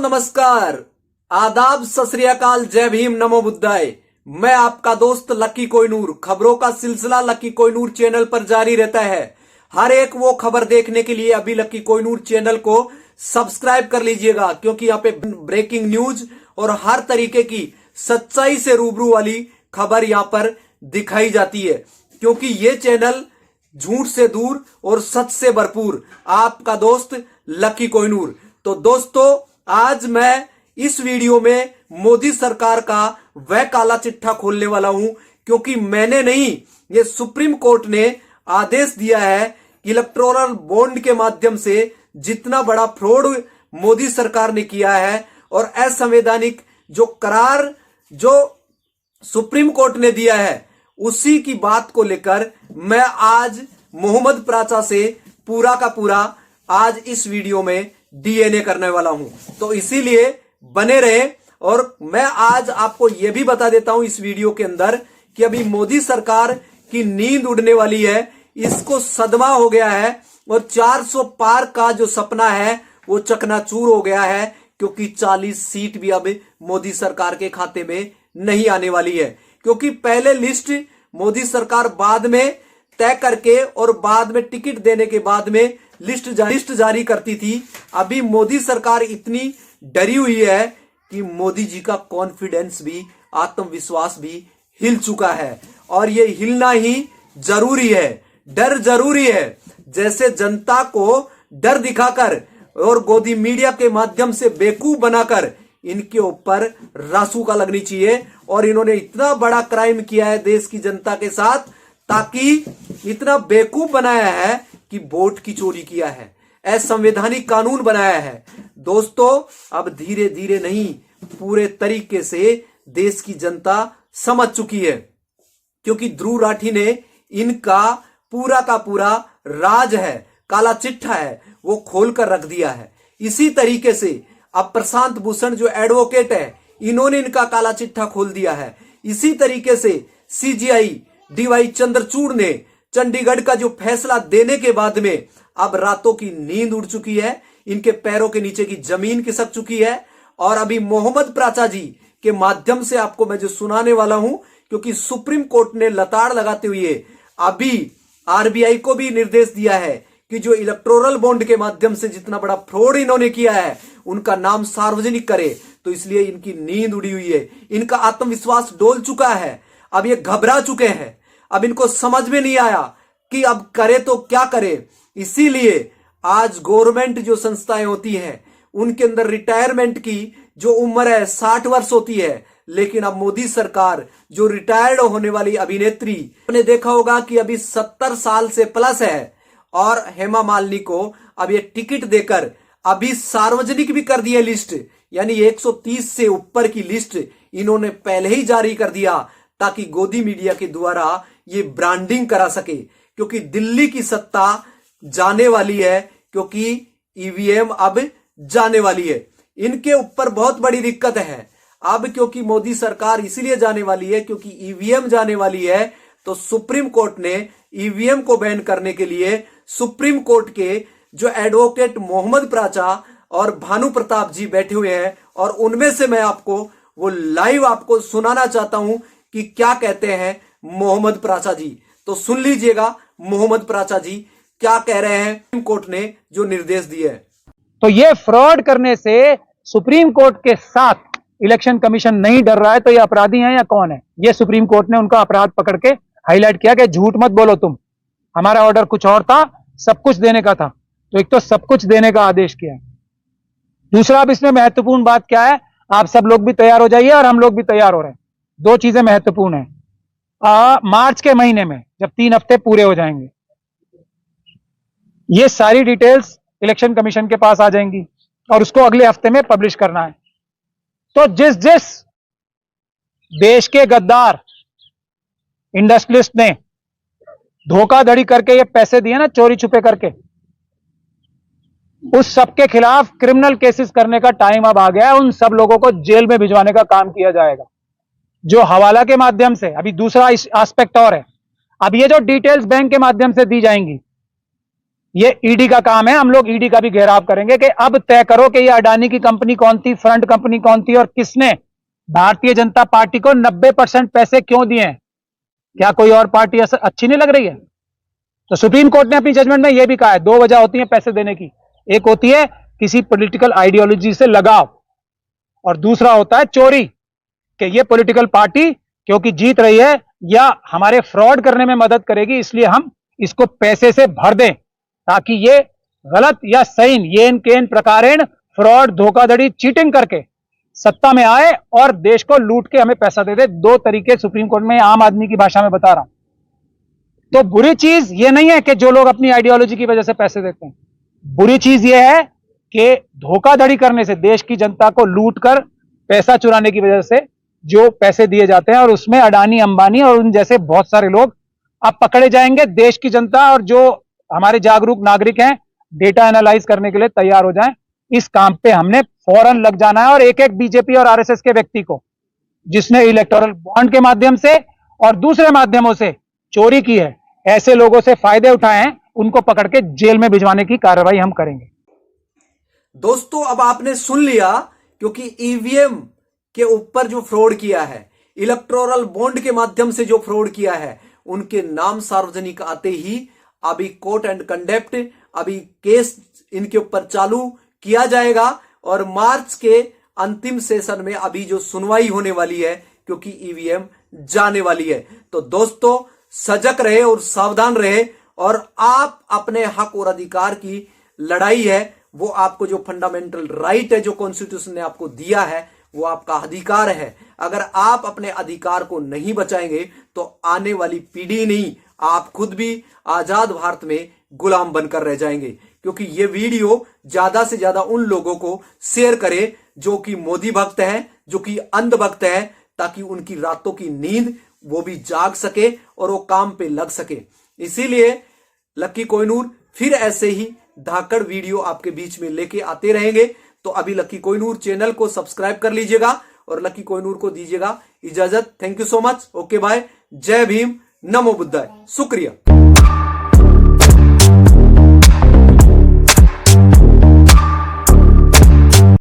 नमस्कार, आदाब, सत श्री अकाल, जय भीम, नमो बुद्धाय। मैं आपका दोस्त लकी कोहिनूर। खबरों का सिलसिला लकी कोहिनूर चैनल पर जारी रहता है। हर एक वो खबर देखने के लिए अभी लकी कोहिनूर चैनल को सब्सक्राइब कर लीजिएगा, क्योंकि यहाँ पे ब्रेकिंग न्यूज और हर तरीके की सच्चाई से रूबरू वाली खबर यहाँ पर दिखाई जाती है। क्योंकि ये चैनल झूठ से दूर और सच से भरपूर, आपका दोस्त लकी कोहिनूर। तो दोस्तों, आज मैं इस वीडियो में मोदी सरकार का वह काला चिट्ठा खोलने वाला हूं, क्योंकि मैंने नहीं, ये सुप्रीम कोर्ट ने आदेश दिया है कि इलेक्टोरल बॉन्ड के माध्यम से जितना बड़ा फ्रॉड मोदी सरकार ने किया है और असंवैधानिक जो करार जो सुप्रीम कोर्ट ने दिया है, उसी की बात को लेकर मैं आज मोहम्मद प्राचा से पूरा का पूरा आज इस वीडियो में डीएनए करने वाला हूं। तो इसीलिए बने रहे। और मैं आज आपको यह भी बता देता हूं इस वीडियो के अंदर कि अभी मोदी सरकार की नींद उड़ने वाली है, इसको सदमा हो गया है और 400 पार का जो सपना है वो चकनाचूर हो गया है, क्योंकि 40 सीट भी अब मोदी सरकार के खाते में नहीं आने वाली है। क्योंकि पहले लिस्ट मोदी सरकार बाद में तय करके और बाद में टिकट देने के बाद में लिस्ट जारी करती थी। अभी मोदी सरकार इतनी डरी हुई है कि मोदी जी का कॉन्फिडेंस भी, आत्मविश्वास भी हिल चुका है। और ये हिलना ही जरूरी है, डर जरूरी है। जैसे जनता को डर दिखाकर और गोदी मीडिया के माध्यम से बेवकूफ बनाकर इनके ऊपर रासू का लगनी चाहिए। और इन्होंने इतना बड़ा क्राइम किया है देश की जनता के साथ, ताकि इतना बेवकूफ बनाया है कि वोट की चोरी किया है, असंवैधानिक कानून बनाया है। दोस्तों, अब धीरे धीरे नहीं, पूरे तरीके से देश की जनता समझ चुकी है, क्योंकि ध्रुव राठी ने इनका पूरा का पूरा राज है, काला चिट्ठा है, वो खोलकर रख दिया है। इसी तरीके से अब प्रशांत भूषण जो एडवोकेट है, इन्होंने इनका काला चिट्ठा खोल दिया है। इसी तरीके से सीजीआई डीवाई चंद्रचूड़ ने चंडीगढ़ का जो फैसला देने के बाद में अब रातों की नींद उड़ चुकी है, इनके पैरों के नीचे की जमीन खिसक चुकी है। और अभी मोहम्मद प्राचा जी के माध्यम से आपको मैं जो सुनाने वाला हूं, क्योंकि सुप्रीम कोर्ट ने लताड़ लगाते हुए अभी आरबीआई को भी निर्देश दिया है कि जो इलेक्टोरल बॉन्ड के माध्यम से जितना बड़ा फ्रॉड इन्होंने किया है, उनका नाम सार्वजनिक करे। तो इसलिए इनकी नींद उड़ी हुई है, इनका आत्मविश्वास डोल चुका है। अब ये घबरा चुके हैं, अब इनको समझ में नहीं आया कि अब करे तो क्या करे। इसीलिए आज गवर्नमेंट जो संस्थाएं होती हैं, उनके अंदर रिटायरमेंट की जो उम्र है 60 वर्ष होती है, लेकिन अब मोदी सरकार जो रिटायर्ड होने वाली अभिनेत्री, आपने देखा होगा कि अभी 70 साल से प्लस है। और हेमा मालिनी को अब ये टिकट देकर अभी सार्वजनिक भी कर दिया लिस्ट, यानी 130 से ऊपर की लिस्ट इन्होंने पहले ही जारी कर दिया, ताकि गोदी मीडिया के द्वारा ये ब्रांडिंग करा सके। क्योंकि दिल्ली की सत्ता जाने वाली है, क्योंकि ईवीएम अब जाने वाली है। इनके ऊपर बहुत बड़ी दिक्कत है अब, क्योंकि मोदी सरकार इसीलिए जाने वाली है क्योंकि ईवीएम जाने वाली है। तो सुप्रीम कोर्ट ने ईवीएम को बैन करने के लिए सुप्रीम कोर्ट के जो एडवोकेट मोहम्मद प्राचा और भानु प्रताप जी बैठे हुए हैं, और उनमें से मैं आपको वो लाइव आपको सुनाना चाहता हूं कि क्या कहते हैं मोहम्मद प्राचा जी। तो सुन लीजिएगा मोहम्मद प्राचा जी क्या कह रहे हैं, सुप्रीम कोर्ट ने जो निर्देश दिए हैं। तो ये फ्रॉड करने से सुप्रीम कोर्ट के साथ इलेक्शन कमीशन नहीं डर रहा है, तो ये अपराधी हैं या कौन है? ये सुप्रीम कोर्ट ने उनका अपराध पकड़ के हाईलाइट किया कि झूठ मत बोलो तुम, हमारा ऑर्डर कुछ और था, सब कुछ देने का था। तो एक तो सब कुछ देने का आदेश किया है। दूसरा, अब इसमें महत्वपूर्ण बात क्या है, आप सब लोग भी तैयार हो जाइए और हम लोग भी तैयार हो रहे हैं। दो चीजें महत्वपूर्ण है। मार्च के महीने में जब 3 हफ्ते पूरे हो जाएंगे, ये सारी डिटेल्स इलेक्शन कमीशन के पास आ जाएंगी और उसको अगले हफ्ते में पब्लिश करना है। तो जिस जिस देश के गद्दार इंडस्ट्रियलिस्ट ने धोखाधड़ी करके ये पैसे दिए ना, चोरी छुपे करके, उस सबके खिलाफ क्रिमिनल केसेस करने का टाइम अब आ गया है। उन सब लोगों को जेल में भिजवाने का काम किया जाएगा, जो हवाला के माध्यम से। अभी दूसरा एस्पेक्ट और है, अब ये जो डिटेल्स बैंक के माध्यम से दी जाएंगी, ये ईडी का काम है, हम लोग ईडी का भी घेराव करेंगे कि अब तय करो कि ये अडानी की कंपनी कौन थी, फ्रंट कंपनी कौन थी और किसने भारतीय जनता पार्टी को 90% पैसे क्यों दिए हैं। क्या कोई और पार्टी अच्छी नहीं लग रही है? तो सुप्रीम कोर्ट ने अपनी जजमेंट में यह भी कहा है, दो वजह होती है पैसे देने की। एक होती है किसी पॉलिटिकल आइडियोलॉजी से लगाव और दूसरा होता है चोरी, कि ये पॉलिटिकल पार्टी क्योंकि जीत रही है या हमारे फ्रॉड करने में मदद करेगी, इसलिए हम इसको पैसे से भर दें ताकि ये गलत या सही येन केन प्रकारेण फ्रॉड, धोखाधड़ी, चीटिंग करके सत्ता में आए और देश को लूट के हमें पैसा दे दे। दो तरीके सुप्रीम कोर्ट में आम आदमी की भाषा में बता रहा हूं। तो बुरी चीज ये नहीं है कि जो लोग अपनी आइडियोलॉजी की वजह से पैसे देते हैं, बुरी चीज ये है कि धोखाधड़ी करने से, देश की जनता को लूट कर पैसा चुराने की वजह से जो पैसे दिए जाते हैं और उसमें अडानी, अंबानी और उन जैसे बहुत सारे लोग अब पकड़े जाएंगे। देश की जनता और जो हमारे जागरूक नागरिक हैं डेटा एनालाइज करने के लिए तैयार हो जाएं। इस काम पे हमने फौरन लग जाना है और एक एक बीजेपी और आरएसएस के व्यक्ति को जिसने इलेक्टोरल बॉन्ड के माध्यम से और दूसरे माध्यमों से चोरी की है, ऐसे लोगों से फायदे उठाए हैं, उनको पकड़ के जेल में भिजवाने की कार्रवाई हम करेंगे। दोस्तों अब आपने सुन लिया, क्योंकि ईवीएम के ऊपर जो फ्रॉड किया है, इलेक्टोरल बॉन्ड के माध्यम से जो फ्रॉड किया है, उनके नाम सार्वजनिक आते ही अभी कोर्ट एंड कंडेप्ट, अभी केस इनके ऊपर चालू किया जाएगा और मार्च के अंतिम सेशन में अभी जो सुनवाई होने वाली है, क्योंकि ईवीएम जाने वाली है। तो दोस्तों सजग रहे और सावधान रहे और आप अपने हक और अधिकार की लड़ाई है, वो आपको जो फंडामेंटल राइट है, जो कॉन्स्टिट्यूशन ने आपको दिया है, वो आपका अधिकार है। अगर आप अपने अधिकार को नहीं बचाएंगे तो आने वाली पीढ़ी नहीं, आप खुद भी आजाद भारत में गुलाम बनकर रह जाएंगे। क्योंकि ये वीडियो ज्यादा से ज्यादा उन लोगों को शेयर करें जो कि मोदी भक्त हैं, जो कि अंध भक्त हैं, ताकि उनकी रातों की नींद वो भी जाग सके और वो काम पे लग सके। इसीलिए लक्की कोहिनूर फिर ऐसे ही धाकड़ वीडियो आपके बीच में लेके आते रहेंगे। तो अभी लक्की कोहिनूर चैनल को सब्सक्राइब कर लीजिएगा और लक्की कोहिनूर को दीजिएगा इजाजत। Thank you so much. Okay bye. जय भीम, नमो बुद्धाय। शुक्रिया।